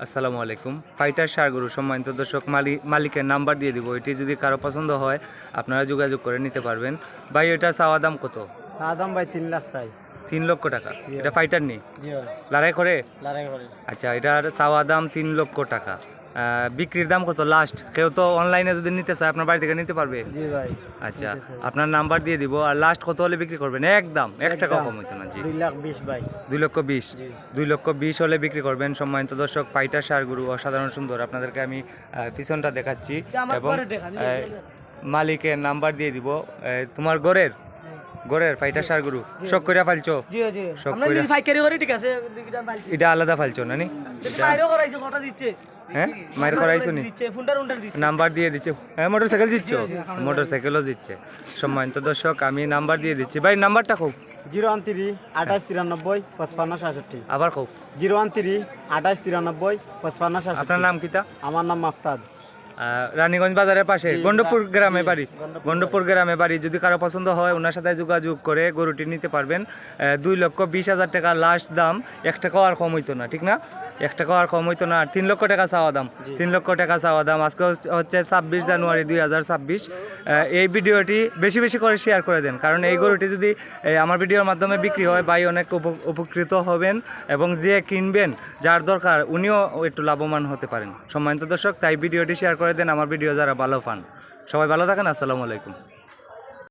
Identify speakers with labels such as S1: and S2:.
S1: আসসালামু আলাইকুম। ফাইটার সারগরু সম্মানিত দর্শক, মালিকের নাম্বার দিয়ে দিব। এটি যদি কারো পছন্দ হয় আপনারা যোগাযোগ করে নিতে পারবেন। ভাই এটা চাওয়া দাম কত?
S2: চাওয়া দাম ভাই 3 লাখ চাই।
S1: 3 লক্ষ টাকা। এটা ফাইটার নেই,
S2: জি ভাই,
S1: লড়াই করে।
S2: লড়াই করে।
S1: আচ্ছা, এটার চাওয়া দাম 3 লক্ষ টাকা। বিক্রির দাম কত লাস্ট? কেউ তো অনলাইনে যদি নিতে চায় আপনার বাড়ি থেকে নিতে পারবে?
S2: জি ভাই।
S1: আচ্ছা, আপনার নাম্বার দিয়ে দিব। আর লাস্ট কত হলে বিক্রি করবেন? একদম 1 টাকা কম হইতো না? জি,
S2: 2,20,000 ভাই।
S1: 2,20,000।
S2: জি।
S1: 2,20,000 হলে বিক্রি করবেন। সম্মানিত দর্শক, ফাইটার সারগরু অসাধারণ সুন্দর। আপনাদেরকে আমি পিছনটা দেখাচ্ছি এবং মালিকের নাম্বার দিয়ে দিব। তোমার গড়ের ফাইটার সারগরু শখ করিয়া ফালছো?
S2: জি জি,
S1: শখ
S2: আমরা
S1: কইরা
S2: নিজে ফাইকারি করে ঠিক আছে, দুইটা মালছি।
S1: এটা আলাদা ফালছো না নি?
S2: মাইরও করাইছে, কটা দিচ্ছে।
S1: হ্যাঁ, মায়ের করাইছো নি?
S2: দিচ্ছে, ফুন্ডার দিচ্ছে।
S1: নাম্বার দিয়ে দিচ্ছে। হ্যাঁ, মোটরসাইকেল দিচ্ছ? মোটরসাইকেলও দিচ্ছে। সম্মানিত দর্শক, আমি নাম্বার দিয়ে দিচ্ছি। ভাই নাম্বারটা খুব
S2: 013 2893 55 66।
S1: আবার খুব
S2: 013 2893 55 66।
S1: আপনার নাম কিতা?
S2: আমার নাম মাফতাদ।
S1: রানীগঞ্জ বাজারের পাশে গন্ডপুর গ্রামে বাড়ি।
S2: গন্ডপুর
S1: গন্ডপুর গ্রামে বাড়ি। যদি কারো পছন্দ হয় ওনার সাথে যোগাযোগ করে গরুটি নিতে পারবেন। 2,20,000 টাকা লাস্ট দাম। 1 টাকাও আর কম হইতো না, ঠিক না? 1 টাকাও আর কম হইতো না। আর 3 লক্ষ টাকা চাওয়া দাম। 3 লক্ষ টাকা চাওয়া দাম। আজকে হচ্ছে 26 জানুয়ারি 2026। এই ভিডিওটি বেশি বেশি করে শেয়ার করে দেন, কারণ এই গরুটি যদি আমার ভিডিওর মাধ্যমে বিক্রি হয় ভাই অনেক উপকৃত হবেন এবং যে কিনবেন যার দরকার উনিও একটু লাভবান হতে পারেন। সম্মানিত দর্শক, তাই ভিডিওটি শেয়ার করে দেন। আমার ভিডিও যারা ভালো পান, সবাই ভালো থাকেন। আসসালামু আলাইকুম।